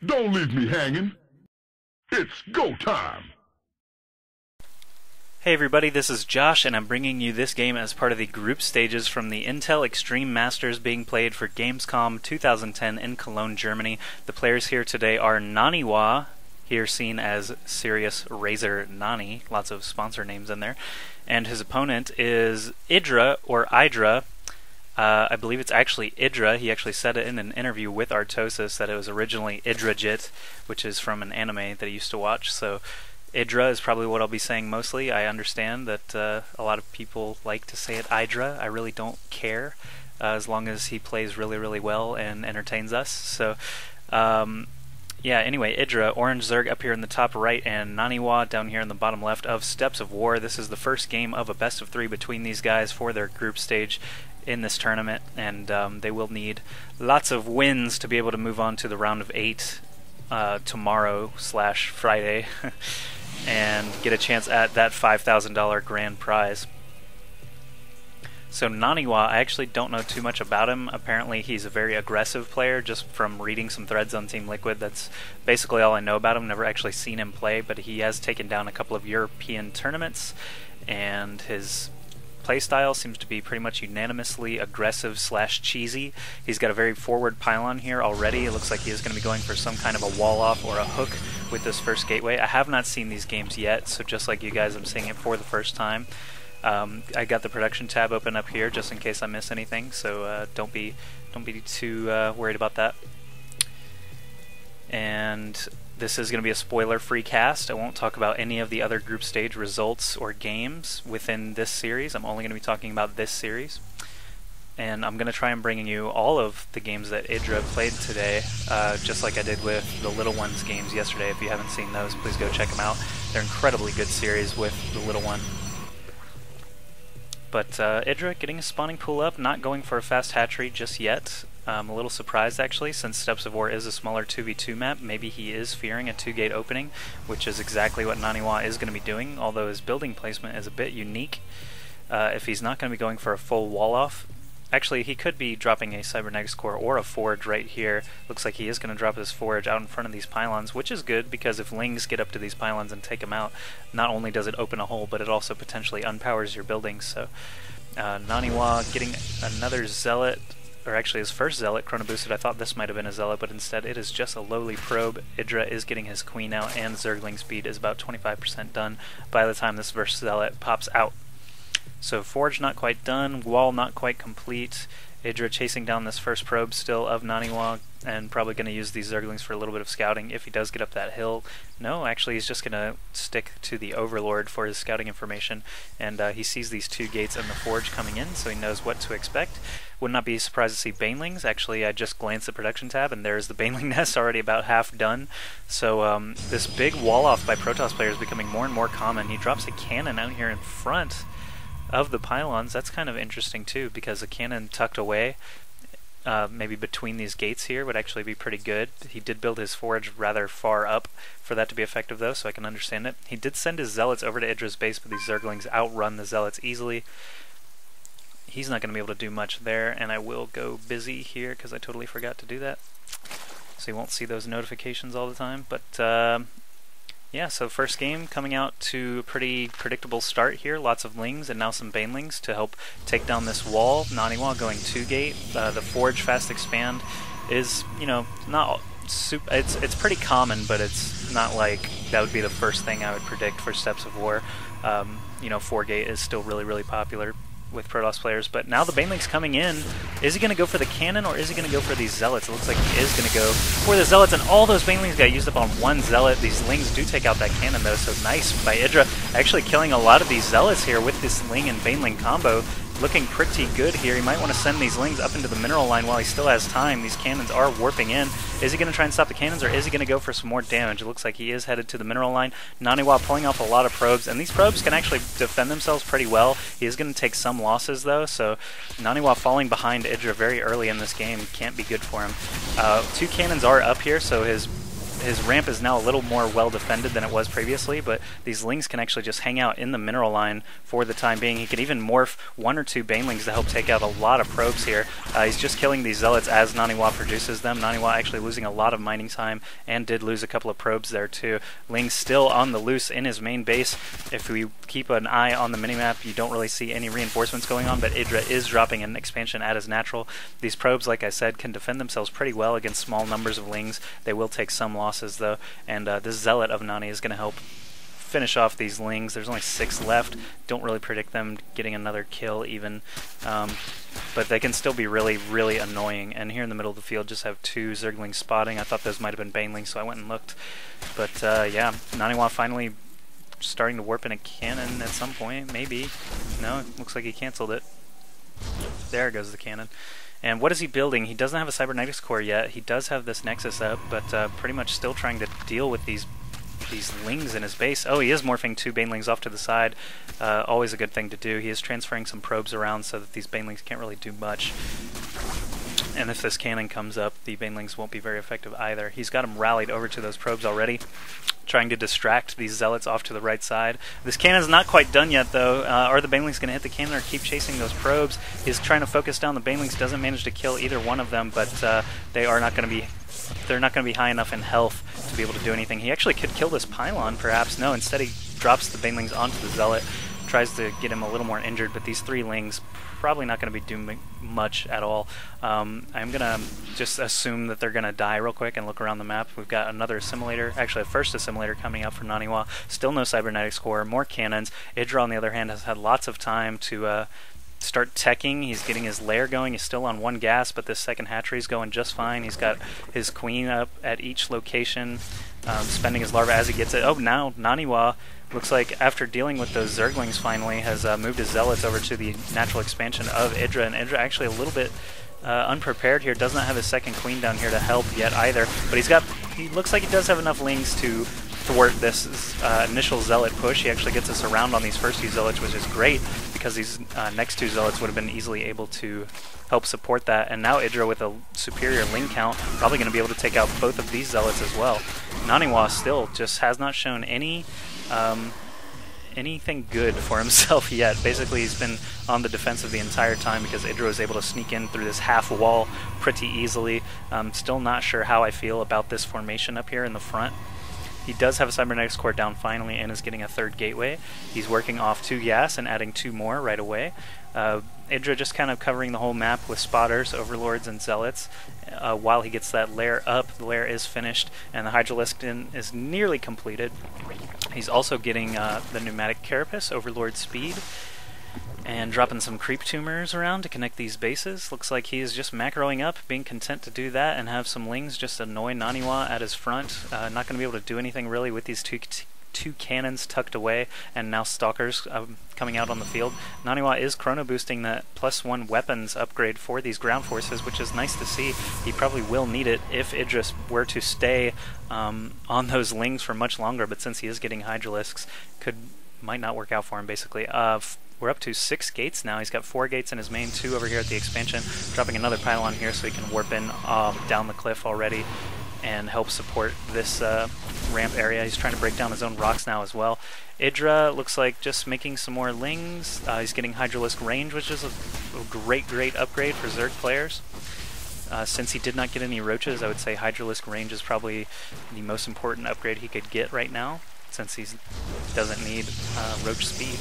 Don't leave me hanging. It's go time. Hey everybody, this is Josh, and I'm bringing you this game as part of the group stages from the Intel Extreme Masters being played for Gamescom 2010 in Cologne, Germany. The players here today are Naniwa, here seen as Sirius Razor Nani, lots of sponsor names in there, and his opponent is IdrA, or IdrA. I believe it's actually IdrA. He actually said it in an interview with Artosis that it was originally IdrAjit, which is from an anime that he used to watch, so IdrA is probably what I'll be saying mostly. I understand that a lot of people like to say it IdrA. I really don't care, as long as he plays really, really well and entertains us. So, yeah, anyway, IdrA, Orange Zerg up here in the top right, and Naniwa down here in the bottom left of Steps of War. This is the first game of a best of 3 between these guys for their group stage in this tournament, and they will need lots of wins to be able to move on to the round of 8 tomorrow/Friday. and get a chance at that $5,000 grand prize. So Naniwa, I actually don't know too much about him. Apparently he's a very aggressive player, just from reading some threads on Team Liquid. That's basically all I know about him. Never actually seen him play, but he has taken down a couple of European tournaments, and his playstyle seems to be pretty much unanimously aggressive/cheesy. He's got a very forward pylon here already. It looks like he is going to be going for some kind of a wall off or a hook with this first gateway. I have not seen these games yet, so just like you guys, I'm seeing it for the first time. I got the production tab open up here just in case I miss anything, so don't be too worried about that. And this is going to be a spoiler-free cast. I won't talk about any of the other group stage results or games within this series. I'm only going to be talking about this series. And I'm going to try and bring you all of the games that IdrA played today, just like I did with the Little Ones games yesterday. If you haven't seen those, please go check them out. They're incredibly good series with the Little One. But IdrA getting a spawning pool up, not going for a fast hatchery just yet. I'm a little surprised actually, since Steps of War is a smaller 2v2 map. Maybe he is fearing a 2-gate opening, which is exactly what Naniwa is going to be doing, although his building placement is a bit unique. If he's not going to be going for a full wall-off, actually he could be dropping a Cybernetics Core or a Forge right here. Looks like he is going to drop his Forge out in front of these pylons, which is good because if Lings get up to these pylons and take them out, not only does it open a hole, but it also potentially unpowers your buildings. So Naniwa getting another Zealot, or actually his first Zealot chrono boosted. I thought this might have been a Zealot, but instead it is just a lowly probe. IdrA is getting his Queen out, and Zergling speed is about 25% done by the time this first Zealot pops out. So Forge not quite done, Wall not quite complete. IdrA chasing down this first probe still of Naniwa, and probably going to use these Zerglings for a little bit of scouting if he does get up that hill. No, actually he's just going to stick to the Overlord for his scouting information, and he sees these 2 gates and the Forge coming in, so he knows what to expect. Would not be surprised to see Banelings. Actually, I just glanced at production tab, and there's the Baneling nest already about half done. So this big wall-off by Protoss players is becoming more and more common. He drops a cannon out here in front of the pylons. That's kind of interesting too, because a cannon tucked away, maybe between these gates here, would actually be pretty good. He did build his Forge rather far up for that to be effective though, so I can understand it. He did send his Zealots over to IdrA's base, but these Zerglings outrun the Zealots easily. He's not going to be able to do much there, and I will go busy here because I totally forgot to do that, so you won't see those notifications all the time. But yeah, so first game coming out to a pretty predictable start here. Lots of Lings and now some Banelings to help take down this wall. Naniwa going 2-gate. The Forge fast expand is, you know, not super. It's pretty common, but it's not like that would be the first thing I would predict for Steps of War. You know, 4-gate is still really, really popular with Protoss players, but now the Baneling's coming in. Is he going to go for the cannon, or is he going to go for these Zealots? It looks like he is going to go for the Zealots, and all those Banelings got used up on one Zealot. These Lings do take out that cannon though, so nice by IdrA, actually killing a lot of these Zealots here with this Ling and Baneling combo. Looking pretty good here. He might want to send these Lings up into the mineral line while he still has time. These cannons are warping in. Is he going to try and stop the cannons, or is he going to go for some more damage? It looks like he is headed to the mineral line. Naniwa pulling off a lot of probes, and these probes can actually defend themselves pretty well. He is going to take some losses though, so Naniwa falling behind IdrA very early in this game can't be good for him. 2 cannons are up here, so his his ramp is now a little more well defended than it was previously, but these Lings can actually just hang out in the mineral line for the time being. He can even morph 1 or 2 Banelings to help take out a lot of probes here. He's just killing these Zealots as Naniwa produces them. Naniwa actually losing a lot of mining time and did lose a couple of probes there too. Ling's still on the loose in his main base. If we keep an eye on the minimap, you don't really see any reinforcements going on, but IdrA is dropping an expansion at his natural. These probes, like I said, can defend themselves pretty well against small numbers of Lings. They will take some losses though, and this Zealot of Nani is going to help finish off these Lings. There's only 6 left. Don't really predict them getting another kill even, but they can still be really, really annoying. And here in the middle of the field just have 2 Zerglings spotting. I thought those might have been Banelings, so I went and looked. But yeah, Naniwa finally starting to warp in a cannon at some point, maybe. No, it looks like he cancelled it. There goes the cannon. And what is he building? He doesn't have a cybernetics core yet. He does have this Nexus up, but pretty much still trying to deal with these Lings in his base. Oh, he is morphing 2 Banelings off to the side. Always a good thing to do. He is transferring some probes around so that these Banelings can't really do much. And if this cannon comes up, the Banelings won't be very effective either. He's got them rallied over to those probes already, trying to distract these Zealots off to the right side. This cannon's not quite done yet though. Are the Banelings going to hit the cannon or keep chasing those probes? He's trying to focus down the Banelings, doesn't manage to kill either one of them, but they are not going to be... They're not going to be high enough in health to be able to do anything. He actually could kill this pylon, perhaps. No, instead he drops the Banelings onto the Zealot, tries to get him a little more injured, but these 3 Lings probably not going to be doing much at all. I'm going to just assume that they're going to die real quick and look around the map. We've got another assimilator, actually a first assimilator coming up from Naniwa. Still no cybernetics core, more cannons. IdrA, on the other hand, has had lots of time to start teching. He's getting his lair going. He's still on 1 gas, but this second hatchery is going just fine. He's got his queen up at each location, spending his larva as he gets it. Oh, now Naniwa looks like after dealing with those Zerglings finally has moved his Zealots over to the natural expansion of IdrA, and IdrA actually a little bit unprepared here. Does not have his second queen down here to help yet either, but he looks like he does have enough Lings to thwart this initial Zealot push. He actually gets us around on these first 2 Zealots, which is great because these next 2 Zealots would have been easily able to help support that. And now IdrA with a superior Ling count, probably going to be able to take out both of these Zealots as well. Naniwa still just has not shown anything good for himself yet. Basically, he's been on the defensive the entire time because IdrA was able to sneak in through this half wall pretty easily. Still not sure how I feel about this formation up here in the front. He does have a cybernetics core down finally and is getting a 3rd gateway. He's working off 2 gas and adding 2 more right away. IdrA just kind of covering the whole map with spotters, overlords, and zealots. While he gets that lair up, the lair is finished, and the hydralisk is nearly completed. He's also getting the pneumatic carapace, overlord speed, and dropping some creep tumors around to connect these bases. Looks like he is just macroing up, being content to do that, and have some Lings just annoy Naniwa at his front. Not going to be able to do anything really with these two cannons tucked away, and now Stalkers coming out on the field. Naniwa is chrono boosting that +1 weapons upgrade for these ground forces, which is nice to see. He probably will need it if IdrA were to stay on those Lings for much longer, but since he is getting hydralisks, might not work out for him basically. We're up to 6 gates now. He's got 4 gates in his main, 2 over here at the expansion, dropping another pylon here so he can warp in down the cliff already and help support this ramp area. He's trying to break down his own rocks now as well. IdrA looks like just making some more Lings. He's getting hydralisk range, which is a great upgrade for Zerg players. Since he did not get any roaches, I would say hydralisk range is probably the most important upgrade he could get right now, since he doesn't need roach speed.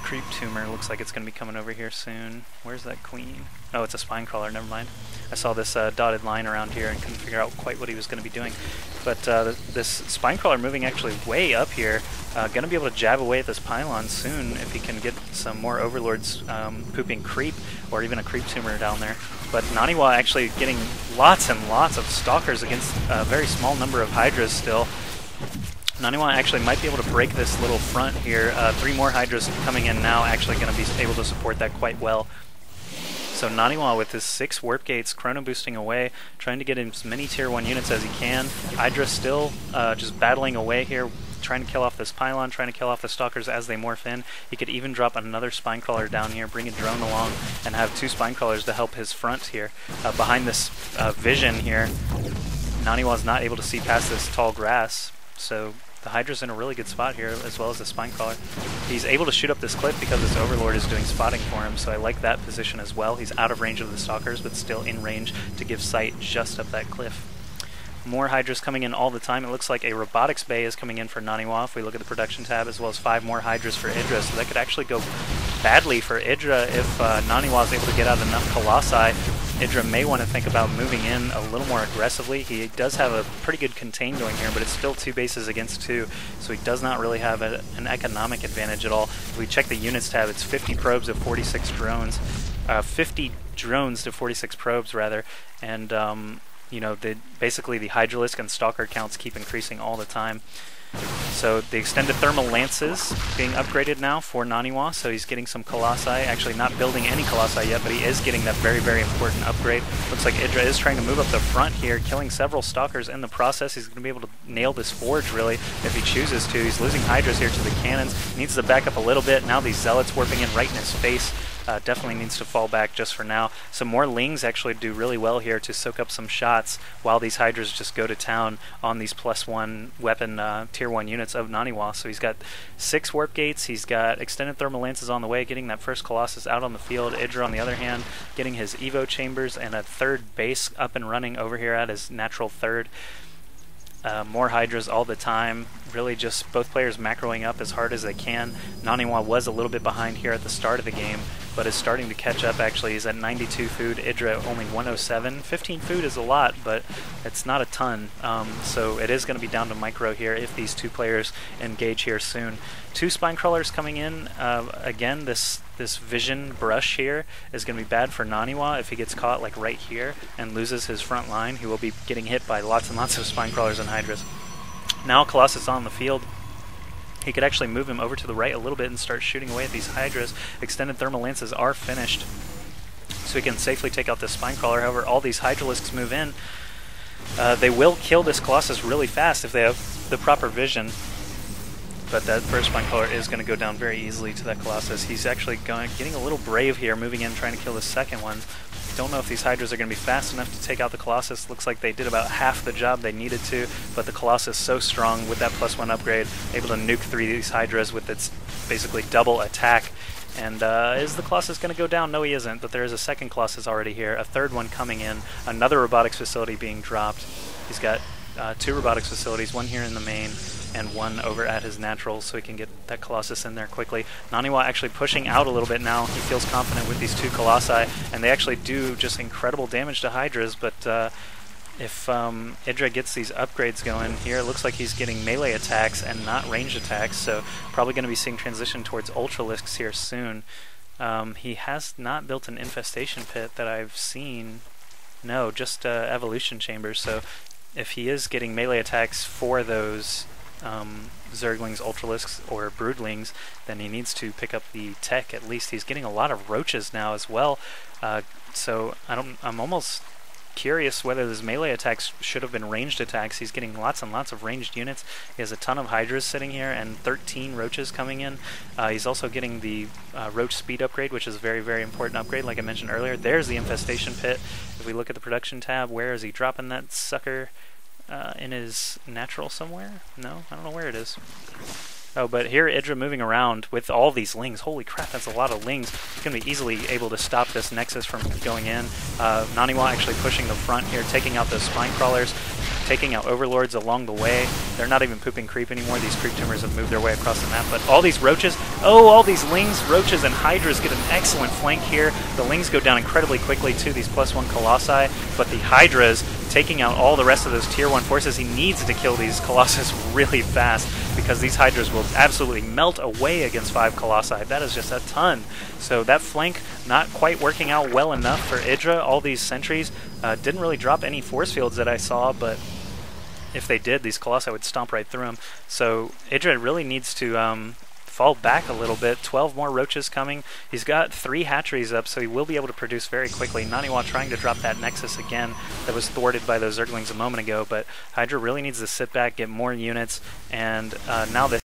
Creep tumor looks like it's going to be coming over here soon. Where's that queen? Oh, it's a spine crawler, never mind. I saw this dotted line around here and couldn't figure out quite what he was going to be doing. But this spine crawler moving actually way up here, going to be able to jab away at this pylon soon if he can get some more overlords pooping creep, or even a creep tumor down there. But Naniwa actually getting lots and lots of stalkers against a very small number of hydras still. Naniwa actually might be able to break this little front here. 3 more hydras coming in now, actually going to be able to support that quite well. So Naniwa with his 6 warp gates, chrono boosting away, trying to get as many tier 1 units as he can. IdrA still just battling away here, trying to kill off this pylon, trying to kill off the stalkers as they morph in. He could even drop another spine crawler down here, bring a drone along, and have 2 spine crawlers to help his front here. Behind this vision here, Naniwa's not able to see past this tall grass, so the Hydra's in a really good spot here, as well as the Spinecrawler. He's able to shoot up this cliff because this Overlord is doing spotting for him, so I like that position as well. He's out of range of the Stalkers, but still in range to give sight just up that cliff. More Hydras coming in all the time. It looks like a robotics bay is coming in for Naniwa if we look at the production tab, as well as 5 more Hydras for IdrA, so that could actually go badly for IdrA if Naniwa is able to get out enough Colossi. IdrA may want to think about moving in a little more aggressively. He does have a pretty good contain going here, but it's still 2 bases against 2, so he does not really have an economic advantage at all. If we check the units tab, it's 50 probes to 46 drones, 50 drones to 46 probes rather, and you know, basically the Hydralisk and Stalker counts keep increasing all the time. So the extended thermal lances being upgraded now for Naniwa, so he's getting some Colossi, actually not building any Colossi yet, but he is getting that very, very important upgrade. Looks like IdrA is trying to move up the front here, killing several Stalkers in the process. He's going to be able to nail this forge, really, if he chooses to. He's losing Hydras here to the cannons, needs to back up a little bit. Now these Zealots warping in right in his face. Definitely needs to fall back just for now. Some more Lings actually do really well here to soak up some shots while these Hydras just go to town on these +1 weapon tier 1 units of Naniwa. So he's got 6 warp gates, he's got extended thermal lances on the way, getting that first Colossus out on the field. IdrA, on the other hand, getting his Evo chambers and a 3rd base up and running over here at his natural 3rd. More Hydras all the time, really just both players macroing up as hard as they can. Naniwa was a little bit behind here at the start of the game, but is starting to catch up actually. He's at 92 food, IdrA only 107. 15 food is a lot, but it's not a ton, so it is going to be down to micro here if these 2 players engage here soon. 2 Spinecrawlers coming in. Again, this vision brush here is going to be bad for Naniwa if he gets caught like right here and loses his front line. He will be getting hit by lots and lots of Spinecrawlers and Hydras. Now Colossus on the field. He could actually move him over to the right a little bit and start shooting away at these Hydras. Extended thermal lances are finished, so he can safely take out this Spinecrawler. However, all these Hydralisks move in. They will kill this Colossus really fast if they have the proper vision. But that first Spinecrawler is going to go down very easily to that Colossus. He's actually getting a little brave here, moving in, trying to kill the second one. Don't know if these Hydras are going to be fast enough to take out the Colossus. Looks like they did about half the job they needed to, but the Colossus so strong with that +1 upgrade, able to nuke 3 of these Hydras with its basically double attack. And is the Colossus going to go down? No, he isn't, but there is a second Colossus already here, a 3rd one coming in, another robotics facility being dropped. He's got 2 robotics facilities, 1 here in the main, and 1 over at his natural, so he can get that Colossus in there quickly. Naniwa actually pushing out a little bit now. He feels confident with these 2 Colossi, and they actually do just incredible damage to Hydras, but if IdrA gets these upgrades going here, it looks like he's getting melee attacks and not ranged attacks, so probably going to be seeing transition towards Ultralisks here soon. He has not built an infestation pit that I've seen. No, just evolution chambers, so if he is getting melee attacks for those Zerglings, Ultralisks, or Broodlings, then he needs to pick up the tech at least. He's getting a lot of roaches now as well, so I'm almost curious whether his melee attacks should have been ranged attacks. He's getting lots and lots of ranged units. He has a ton of Hydras sitting here and 13 roaches coming in. He's also getting the roach speed upgrade, which is a very, very important upgrade like I mentioned earlier. There's the infestation pit. If we look at the production tab, where is he dropping that sucker? In his natural somewhere? No, I don't know where it is. Oh, but here IdrA moving around with all these Lings. Holy crap, that's a lot of Lings. He's going to be easily able to stop this Nexus from going in. Naniwa actually pushing the front here, taking out those Spinecrawlers, taking out Overlords along the way. They're not even pooping creep anymore. These creep tumors have moved their way across the map. But all these roaches, all these Lings, roaches, and Hydras get an excellent flank here. The Lings go down incredibly quickly to these +1 Colossi, but the Hydras taking out all the rest of those tier 1 forces. He needs to kill these Colossus really fast because these Hydras will absolutely melt away against 5 Colossi. That is just a ton. So that flank not quite working out well enough for IdrA. All these sentries didn't really drop any force fields that I saw, but if they did, these Colossi would stomp right through them. So IdrA really needs to fall back a little bit. 12 more roaches coming. He's got 3 hatcheries up, so he will be able to produce very quickly. Naniwa trying to drop that Nexus again that was thwarted by those Zerglings a moment ago, but IdrA really needs to sit back, get more units, and now that